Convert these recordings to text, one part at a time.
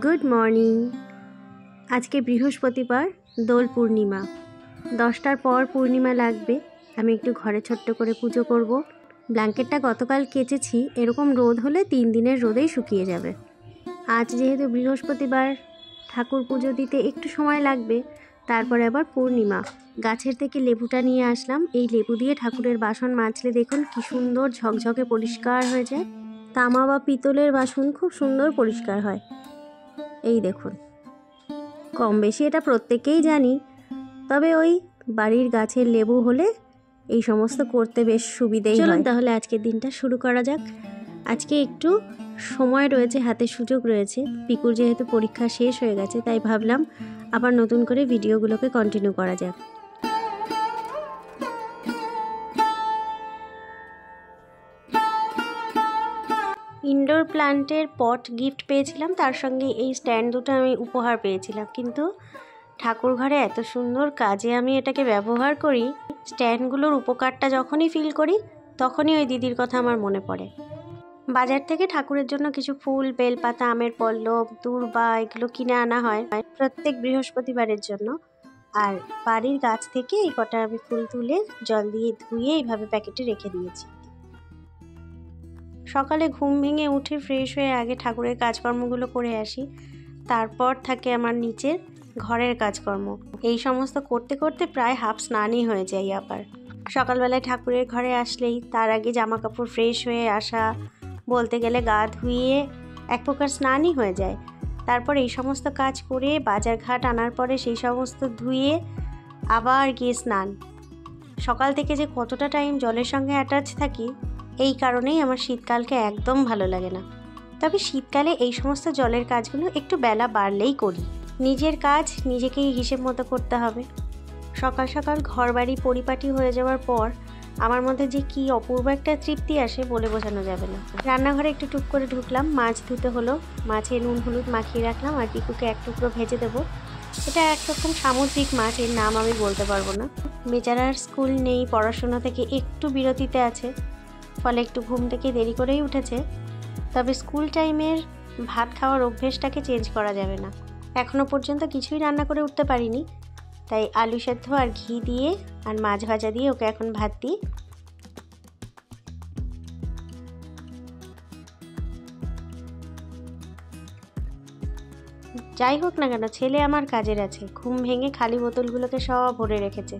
Good morning. আজকে বৃহস্পতিবার, দোল পূর্ণিমা। 10টার পর পূর্ণিমা লাগবে। আমি একটু ঘরে ছোট্ট করে পুজো করব। ব্ল্যাঙ্কেটটা গতকাল কেচেছি, এরকম রোদ হলে 3 দিনের রোদেই শুকিয়ে যাবে। আজ যেহেতু বৃহস্পতিবার, ঠাকুর পুজো দিতে একটু সময় লাগবে। তারপরে আবার পূর্ণিমা। গাছের থেকে লেবুটা নিয়ে আসলাম। এই লেবু দিয়ে ঠাকুরের বাসন মাজলে দেখুন কি সুন্দর ঝকঝকে পরিষ্কার হয়ে যায়। তামা বা পিতলের বাসন খুব সুন্দর পরিষ্কার হয়। এই দেখুন, কম বেশি এটা প্রত্যেকেই জানি, তবে ওই বাড়ির গাছের লেবু হলে এই সমস্ত করতে বেশ সুবিধেই হয়। তাহলে আজকের দিনটা শুরু করা যাক। আজকে একটু সময় রয়েছে, হাতে সুযোগ রয়েছে। পিকুর যেহেতু পরীক্ষা শেষ হয়ে গেছে, তাই ভাবলাম আবার নতুন করে ভিডিওগুলোকে কন্টিনিউ করা যাক। ইনডোর প্ল্যান্টের পট গিফট পেয়েছিলাম, তার সঙ্গে এই স্ট্যান্ড দুটো আমি উপহার পেয়েছিলাম। কিন্তু ঠাকুর ঘরে এত সুন্দর কাজে আমি এটাকে ব্যবহার করি, স্ট্যান্ডগুলোর উপকারটা যখনই ফিল করি তখনই ওই দিদির কথা আমার মনে পড়ে। বাজার থেকে ঠাকুরের জন্য কিছু ফুল, বেলপাতা, আমের পল্লব, দূর্বা এগুলো কিনে আনা হয় প্রত্যেক বৃহস্পতিবারের জন্য। আর বাড়ির গাছ থেকে এই কটা আমি ফুল তুলে জল দিয়ে ধুয়ে এইভাবে প্যাকেটে রেখে দিয়েছি। সকালে ঘুম ভেঙে উঠে ফ্রেশ হয়ে আগে ঠাকুরের কাজকর্মগুলো করে আসি, তারপর থাকে আমার নিচের ঘরের কাজকর্ম। এই সমস্ত করতে করতে প্রায় হাফ স্নানই হয়ে যায়। আবার সকালবেলায় ঠাকুরের ঘরে আসলেই তার আগে জামা কাপড় ফ্রেশ হয়ে আসা, বলতে গেলে গা ধুয়ে এক প্রকার স্নানই হয়ে যায়। তারপর এই সমস্ত কাজ করে বাজার ঘাট আনার পরে সেই সমস্ত ধুয়ে আবার গিয়ে স্নান। সকাল থেকে যে কতটা টাইম জলের সঙ্গে অ্যাটাচ থাকি, এই কারণেই আমার শীতকালকে একদম ভালো লাগে না। তবে শীতকালে এই সমস্ত জলের কাজগুলো একটু বেলা বাড়লেই করি। নিজের কাজ নিজেকেই হিসেব মতো করতে হবে। সকাল সকাল ঘর বাড়ি পরিপাটি হয়ে যাওয়ার পর আমার মধ্যে যে কি অপূর্ব একটা তৃপ্তি আসে বলে বোঝানো যাবে না। রান্নাঘরে একটু টুক করে ঢুকলাম, মাছ ধুতে হলো। মাছে নুন হলুদ মাখিয়ে রাখলাম, আর পিকুকে এক টুকরো ভেজে দেবো। এটা একরকম সামুদ্রিক মাছ, এর নাম আমি বলতে পারবো না। বেচারার স্কুল নেই, পড়াশোনা থেকে একটু বিরতিতে আছে, ফলে একটু ঘুম থেকে দেরি করেই উঠেছে। তবে স্কুল টাইমের ভাত খাওয়ার অভ্যেসটাকে চেঞ্জ করা যাবে না। এখনও পর্যন্ত কিছুই রান্না করে উঠতে পারিনি, তাই আলু সেদ্ধ আর ঘি দিয়ে আর মাছ ভাজা দিয়ে ওকে এখন ভাত দিই। যাই হোক না কেন, ছেলে আমার কাজের আছে। ঘুম ভেঙে খালি বোতলগুলোকে সব ভরে রেখেছে।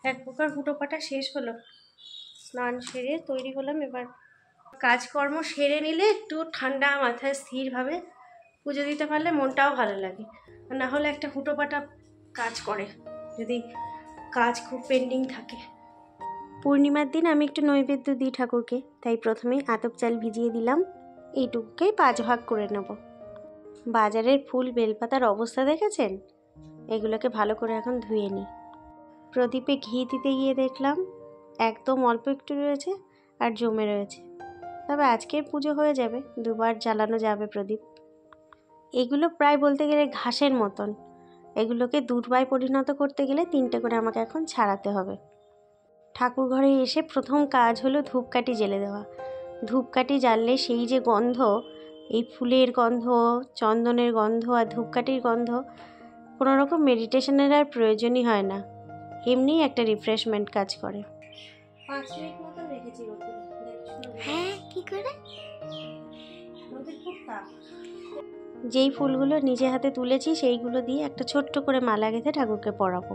এক প্রকার হুটোপাটা শেষ হলো, স্নান সেরে তৈরি হলাম। এবার কাজকর্ম সেরে নিলে একটু ঠান্ডা মাথায় স্থিরভাবে পুজো দিতে পারলে মনটাও ভালো লাগে। আর না হলে একটা হুটোপাটা কাজ করে যদি কাজ খুব পেন্ডিং থাকে। পূর্ণিমার দিন আমি একটু নৈবেদ্য দিই ঠাকুরকে, তাই প্রথমেই আতপ চাল ভিজিয়ে দিলাম। এইটুকুকেই 5 ভাগ করে নেব। বাজারের ফুল বেলপাতার অবস্থা দেখেছেন? এগুলোকে ভালো করে এখন ধুয়ে নিই। প্রদীপে ঘি দিতে গিয়ে দেখলাম একদম অল্প একটু রয়েছে আর জমে রয়েছে। তবে আজকের পুজো হয়ে যাবে, 2 বার জ্বালানো যাবে প্রদীপ। এগুলো প্রায় বলতে গেলে ঘাসের মতন। এগুলোকে দূর্বায় পরিণত করতে গেলে 3টে করে আমাকে এখন ছাড়াতে হবে। ঠাকুর ঘরে এসে প্রথম কাজ হলো ধূপকাঠি জ্বেলে দেওয়া। ধূপকাঠি জ্বাললে সেই যে গন্ধ, এই ফুলের গন্ধ, চন্দনের গন্ধ আর ধূপকাঠির গন্ধ, কোনো রকম মেডিটেশনের আর প্রয়োজনই হয় না। এমনি একটা রিফ্রেশমেন্ট কাজ করে। 5 মিনিট মতো রেখেছি রোদে। হ্যাঁ, কি করে? রোদের খুব তাপ। যেই ফুলগুলো নিজে হাতে তুলেছি সেইগুলো দিয়ে একটা ছোট্ট করে মালা গেঁথে ঠাকুরকে পরাবো।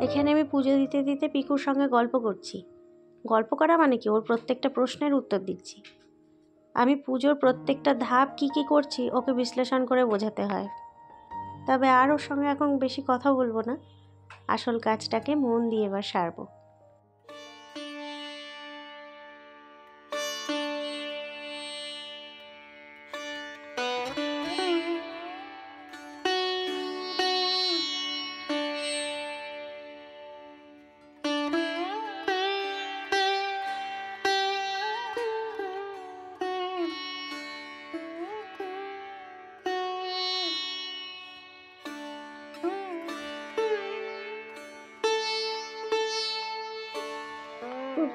এখানে আমি পুজো দিতে দিতে পিকুর সঙ্গে গল্প করছি। গল্প করা মানে কি, ওর প্রত্যেকটা প্রশ্নের উত্তর দিচ্ছি। আমি পুজোর প্রত্যেকটা ধাপ কি কি করছি ওকে বিশ্লেষণ করে বোঝাতে হয়। তবে আর ওর সঙ্গে এখন বেশি কথা বলবো না, আসল কাজটাকে মন দিয়ে এবার সারবো।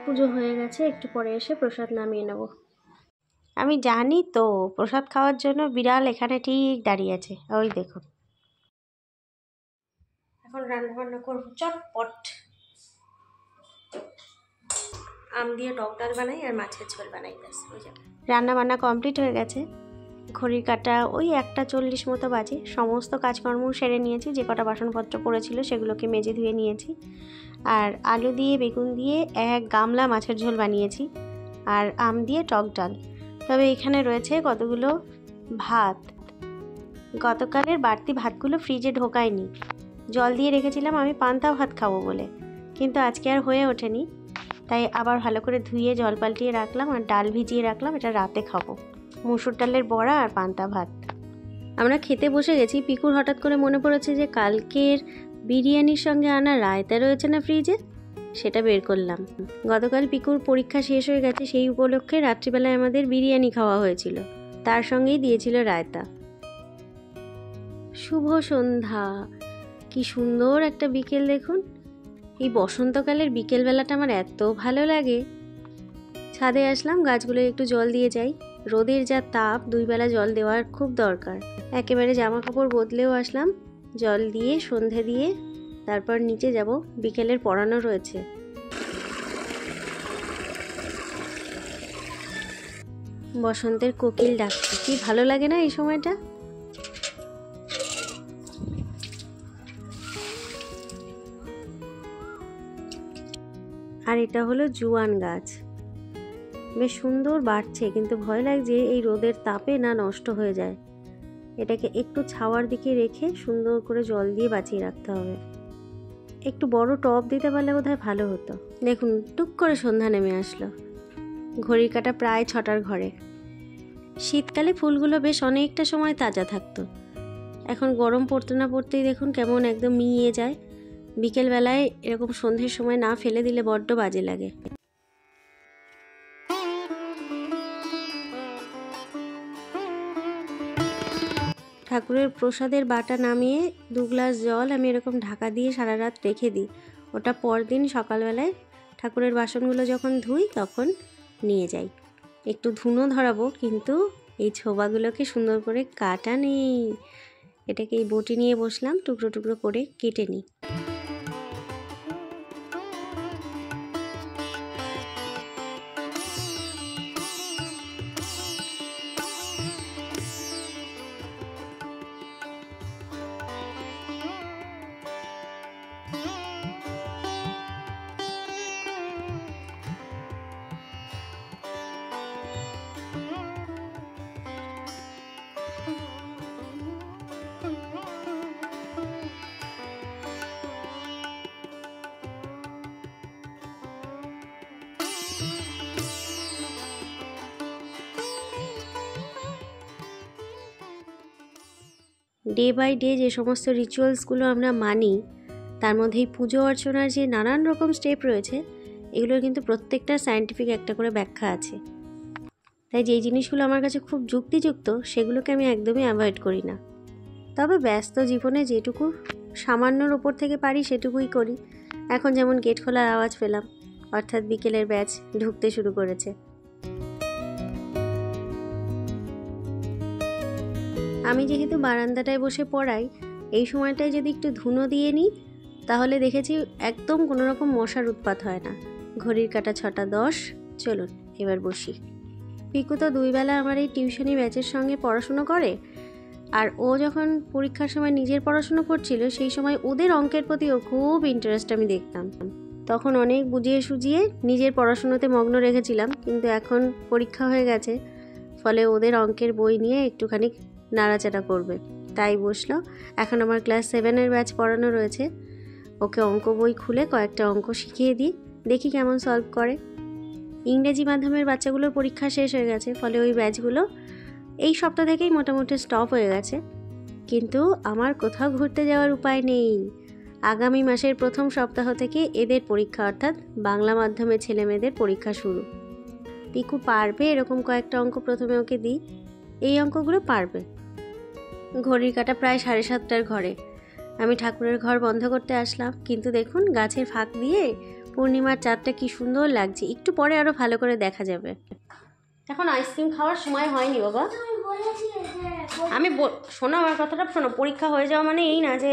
পুজো হয়ে গেছে, একটু পরে এসে প্রসাদ নামিয়ে নেব। আমি জানি তো প্রসাদ খাওয়ার জন্য বিড়াল এখানে ঠিক দাঁড়িয়ে আছে, ওই দেখুন। এখন রান্না বান্না করবো চটপট। আম দিয়ে টক ডাল বানাই আর মাছের ঝোল বানাই, ব্যাস হয়ে যাবে। রান্না বান্না কমপ্লিট হয়ে গেছে। ঘড়ির কাঁটা ওই 1:40 মতো বাজে। সমস্ত কাজকর্ম সেরে নিয়েছি, যে কটা বাসনপত্র পড়েছিল সেগুলোকে মেজে ধুয়ে নিয়েছি। আর আলু দিয়ে বেগুন দিয়ে 1 গামলা মাছের ঝোল বানিয়েছি, আর আম দিয়ে টক ডাল। তবে এখানে রয়েছে কতগুলো ভাত। গতকালের বাড়তি ভাতগুলো ফ্রিজে ঢোকায়নি, জল দিয়ে রেখেছিলাম আমি পান্তা ভাত খাবো বলে, কিন্তু আজকে আর হয়ে ওঠেনি, তাই আবার ভালো করে ধুয়ে জল পাল্টিয়ে রাখলাম আর ডাল ভিজিয়ে রাখলাম, এটা রাতে খাবো। মুসুর ডালের বড়া আর পান্তা ভাত। আমরা খেতে বসে গেছি। পিকুর হঠাৎ করে মনে পড়েছে যে কালকের বিরিয়ানির সঙ্গে আনা রায়তা রয়েছে না ফ্রিজে, সেটা বের করলাম। গতকাল পিকুর পরীক্ষা শেষ হয়ে গেছে, সেই উপলক্ষে রাত্রিবেলায় আমাদের বিরিয়ানি খাওয়া হয়েছিল, তার সঙ্গেই দিয়েছিল রায়তা। শুভ সন্ধ্যা। কি সুন্দর একটা বিকেল দেখুন। এই বসন্তকালের বিকেলবেলাটা আমার এত ভালো লাগে। ছাদে আসলাম, গাছগুলো একটু জল দিয়ে যাই। রোদের যা তাপ, 2 বেলা জল দেওয়ার খুব দরকার। একেবারে জামা কাপড় বদলেও আসলাম, জল দিয়ে সন্ধে দিয়ে তারপর নিচে যাব, বিকেলের পড়ানো রয়েছে। বসন্তের কোকিল ডাকছে, কি ভালো লাগে না এই সময়টা। আর এটা হলো জুয়ান গাছ, বেশ সুন্দর বাড়ছে, কিন্তু ভয় লাগছে এই রোদের তাপে না নষ্ট হয়ে যায়। এটাকে একটু ছাওয়ার দিকে রেখে সুন্দর করে জল দিয়ে বাঁচিয়ে রাখতে হবে। একটু বড় টব দিতে পারলে বোধহয় ভালো হতো। দেখুন টুক করে সন্ধ্যা নেমে আসলো। ঘড়ির কাঁটা প্রায় 6টার ঘরে। শীতকালে ফুলগুলো বেশ অনেকটা সময় তাজা থাকতো, এখন গরম পড়তে না পড়তেই দেখুন কেমন একদম মিইয়ে যায়। বিকেলবেলায় এরকম সন্ধ্যের সময় না ফেলে দিলে বড্ড বাজে লাগে। ঠাকুরের প্রসাদের বাটা নামিয়ে 2 গ্লাস জল আমি এরকম ঢাকা দিয়ে সারা রাত রেখে দিই। ওটা পরদিন সকালবেলায় ঠাকুরের বাসনগুলো যখন ধুই তখন নিয়ে যাই। একটু ধুনো ধরাবো, কিন্তু এই ছোবাগুলোকে সুন্দর করে কাটা নেই। এটাকে এই বটি নিয়ে বসলাম, টুকরো টুকরো করে কেটে নিই। ডে বাই ডে যে সমস্ত রিচুয়ালসগুলো আমরা মানি, তার মধ্যেই পুজো অর্চনার যে নানান রকম স্টেপ রয়েছে, এগুলোর কিন্তু প্রত্যেকটা সায়েন্টিফিক একটা করে ব্যাখ্যা আছে। তাই যেই জিনিসগুলো আমার কাছে খুব যুক্তিযুক্ত সেগুলোকে আমি একদমই অ্যাভয়েড করি না। তবে ব্যস্ত জীবনে যেটুকু সামান্যর ওপর থেকে পারি সেটুকুই করি। এখন যেমন গেট খোলার আওয়াজ পেলাম, অর্থাৎ বিকেলের ব্যাচ ঢুকতে শুরু করেছে। আমি যেহেতু বারান্দাটায় বসে পড়াই, এই সময়টায় যদি একটু ধুনো দিয়ে নিই তাহলে দেখেছি একদম কোনো রকম মশার উৎপাত হয় না। ঘড়ির কাঁটা 6:10। চলুন এবার বসি। পিকু তো 2 বেলা আমার এই টিউশনি ব্যাচের সঙ্গে পড়াশুনো করে, আর ও যখন পরীক্ষার সময় নিজের পড়াশুনো করছিল সেই সময় ওদের অঙ্কের প্রতি ওর খুব ইন্টারেস্ট আমি দেখতাম। তখন অনেক বুঝিয়ে সুঝিয়ে নিজের পড়াশুনোতে মগ্ন রেখেছিলাম, কিন্তু এখন পরীক্ষা হয়ে গেছে, ফলে ওদের অঙ্কের বই নিয়ে একটুখানি নাড়াচাড়া করবে, তাই বসলো। এখন আমার ক্লাস 7-এর ব্যাচ পড়ানো রয়েছে, ওকে অঙ্ক বই খুলে কয়েকটা অঙ্ক শিখিয়ে দিই, দেখি কেমন সলভ করে। ইংরেজি মাধ্যমের বাচ্চাগুলোর পরীক্ষা শেষ হয়ে গেছে, ফলে ওই ব্যাচগুলো এই সপ্তাহ থেকেই মোটামুটি স্টপ হয়ে গেছে। কিন্তু আমার কোথাও ঘুরতে যাওয়ার উপায় নেই। আগামী মাসের প্রথম সপ্তাহ থেকে এদের পরীক্ষা, অর্থাৎ বাংলা মাধ্যমের ছেলেমেয়েদের পরীক্ষা শুরু। পিকু পারবে এরকম কয়েকটা অঙ্ক প্রথমে ওকে দিই, এই অঙ্কগুলো পারবে। ঘড়ির কাঁটা প্রায় 7:30টার ঘরে। আমি ঠাকুরের ঘর বন্ধ করতে আসলাম, কিন্তু দেখুন গাছের ফাঁক দিয়ে পূর্ণিমার চাঁদটা কি সুন্দর লাগছে, একটু পরে আরো ভালো করে দেখা যাবে। এখন আইসক্রিম খাওয়ার সময় হয়নি বাবা। আমি শোনো আমার কথাটা শোনো, পরীক্ষা হয়ে যাওয়া মানে এই না যে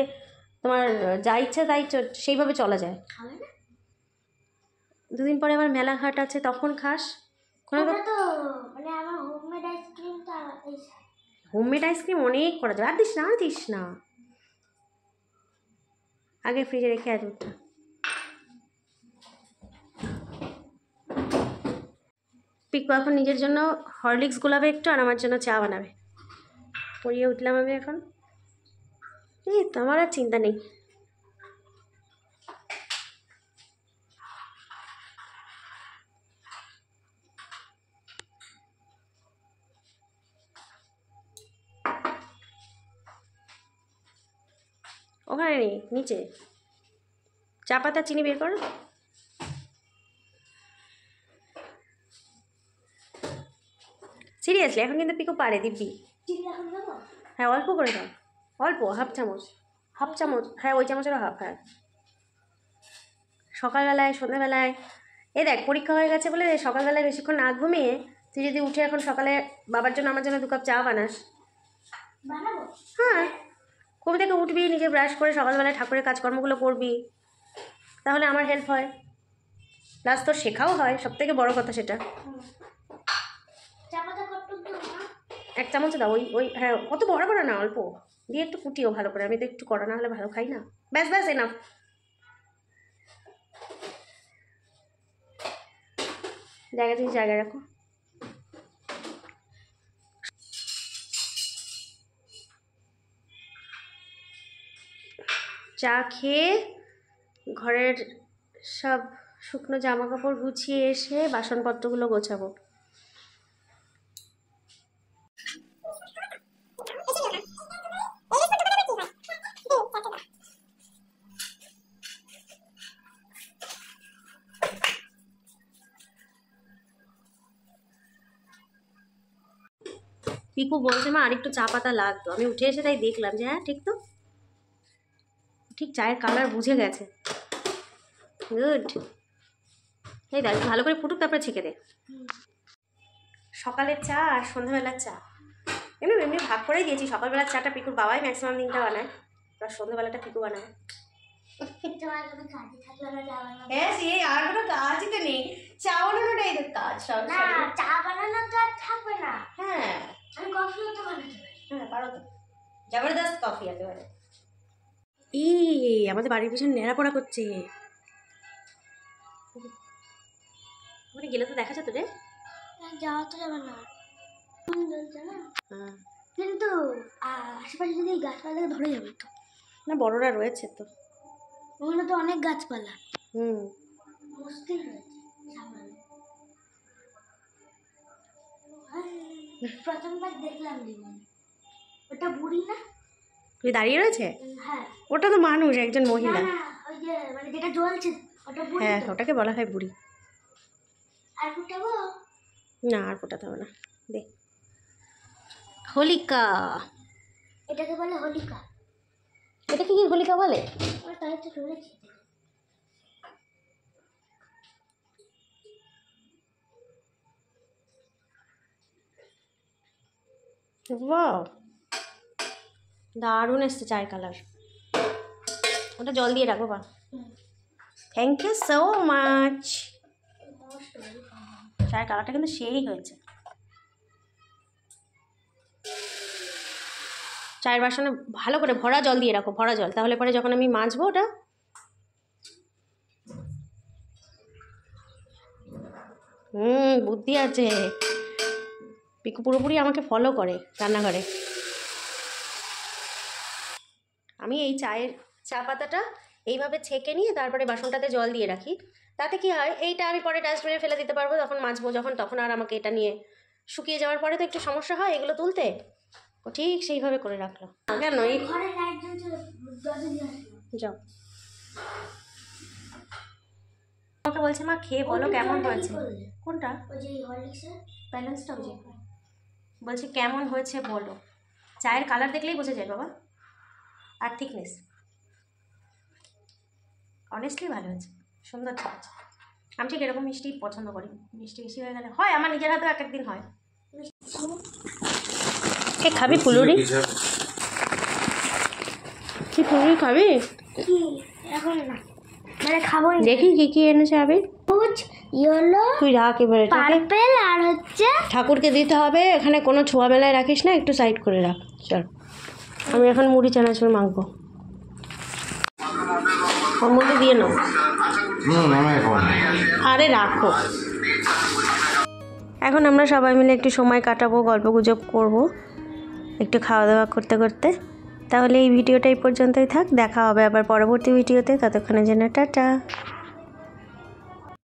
তোমার যা ইচ্ছা তাই সেইভাবে চলা যায়। দুদিন পরে আবার মেলাঘাট আছে, তখন খাস। হোমমেড আইসক্রিম অনেক করা যাবে। আর দিস না, আর দিস না, আগে ফ্রিজে রেখে আয় দুধটা। পিকু এখন নিজের জন্য হরলিক্স গোলাবে একটু, আর আমার জন্য চা বানাবে। পড়িয়ে উঠলাম আমি এখন। এই তো আমার আর চিন্তা নেই। ওখানে নেই, নিচে। চা পাতা চিনি বের করো। সিরিয়াসলি এখন কিন্তু পিকু পারে দিব্যি। হ্যাঁ অল্প করে দাও, অল্প, হাফ চামচ। হাফ চামচ, হ্যাঁ ওই চামচেরও হাফ। হ্যাঁ সকালবেলায় সন্ধ্যাবেলায়, এই দেখ পরীক্ষা হয়ে গেছে বলে সকালবেলায় বেশিক্ষণ না ঘুমিয়ে তুই যদি উঠে এখন সকালে বাবার জন্য আমার জন্য 2 কাপ চা বানাস। হ্যাঁ কবে থেকে উঠবি, নিজে ব্রাশ করে সকালবেলায় ঠাকুরের কাজকর্মগুলো করবি, তাহলে আমার হেল্প হয়, প্লাস তোর শেখাও হয়, সব থেকে বড় কথা সেটা। 1 চামচ দাও। ওই ওই হ্যাঁ, অত বড় বড় না, অল্প দিয়ে একটু ফুটিও ভালো করে। আমি তো একটু কড়া না হলে ভালো খাই না। ব্যাস ব্যাস এনাফ। জায়গা থেকে জায়গায় রাখো। চা খেয়ে ঘরের সব শুকনো জামা কাপড় গুছিয়ে এসে বাসনপত্রগুলো গোছাবো। পিকু বলছে মা আরেকটু চা পাতা লাগতো। আমি উঠে এসে তাই দেখলাম যে হ্যাঁ ঠিক তো, ঠিক চায়ের কালার বুঝে গেছে। গুড। এই দেখ ভালো করে ফুটুক, তারপরে ছেঁকে দে। সকালের চা আর সন্ধ্যাবেলার চা এমনি এমনি ভাগ করেই দিয়েছি। সকালবেলার চাটা পিকুর বাবাই ম্যাক্সিমাম দিনটা বানায়, আর সন্ধ্যাবেলাটা পিকু বানায়। হ্যাঁ সে আর কোনো কাজই তো নেই, চা বানানোটাই তো কাজ। সব চা বানানো তো আর থাকবে না। হ্যাঁ আমি কফিও তো বানাতে পারি। হ্যাঁ পারো তো, জবরদস্ত কফি একেবারে। আমাদের বাড়ির পিছনে নেড়াপড়া করছে। ওখানে গেলে তো দেখা যেত রে। যাওয়া তো যাবে না, কিন্তু আশেপাশে যদি গাছপালা ধরে যাবে তো। না বড়রা রয়েছে তো ওখানে, তো অনেক গাছপালা। মুশকিল হয়েছে সামলানো। প্রথমবার দেখলাম ওটা বুড়ি না, তুই দাঁড়িয়ে রয়েছে। হ্যাঁ ওটা তো মানুষ, একজন মহিলা। ওই যে মানে যেটা জ্বলছে ওটা বুড়ি। হ্যাঁ ওটাকে বলা হয় বুড়ি। আর ফোটাবো না, আর ফোটাতে হবে না। দে হোলিকা, এটাকে বলে হোলিকা। এটাকে কি হোলিকা বলে? তাই তো শুনেছি। ওয়াও দারুণ এসছে চায়ের কালার। ওটা জল দিয়ে রাখবো বা। Thank you so much. চায়ের কালারটা কিন্তু সেই হয়েছে। চায়ের বাসনে ভালো করে ভরা জল দিয়ে রাখো, ভরা জল, তাহলে পরে যখন আমি মাজবো ওটা। বুদ্ধি আছে। পিকু পুরোপুরি আমাকে ফলো করে রান্নাঘরে। আমি এই চা পাতাটা এইভাবে ছেঁকে নিয়ে তারপরে বাসনটাতে জল দিয়ে রাখি। তাতে কি হয়, এইটা আমি পরে ডাস্টবিনে ফেলে দিতে পারবো, তখন মাজবো যখন, তখন আর আমাকে এটা নিয়ে শুকিয়ে যাওয়ার পরে তো একটু সমস্যা হয় এগুলো তুলতে। ও ঠিক সেইভাবে করে রাখলো। কেন এই যাও, আমাকে বলছে মা খেয়ে বলো কেমন হয়েছে। কোনটা? ব্যালেন্সটা হয়েছে, বলছে কেমন হয়েছে বলো। চায়ের কালার দেখলেই বোঝা যায় বাবা, আর থিকনেস অনেস্টলি ভালো হয়েছে। সুন্দর ঝালছে। আমি ঠিক এরকম মিষ্টি পছন্দ করি, মিষ্টি বেশি হয়ে গেলে হয়, আমার নিজের হাতেও এক একদিন হয়। কে খাবি ফুলুরি? কি ফুলুরি খাবি? এখন না, মানে খাবো। দেখি কি কি এনেছে আবি। ইয়েলো, তুই রাখ এবারে, পার্পল আর হচ্ছে ঠাকুরকে দিতে হবে। এখানে কোনো ছোঁয়া বেলায় রাখিস না, একটু সাইড করে রাখ। চল আমি এখন মুড়ি চানাচুর মাখবো, ওর মধ্যে দিয়ে নাও। আরে রাখো। এখন আমরা সবাই মিলে একটু সময় কাটাবো, গল্প গুজব করবো একটু খাওয়া দাওয়া করতে করতে। তাহলে এই ভিডিওটা এই পর্যন্তই থাক, দেখা হবে আবার পরবর্তী ভিডিওতে। ততক্ষণের জন্য টাটা।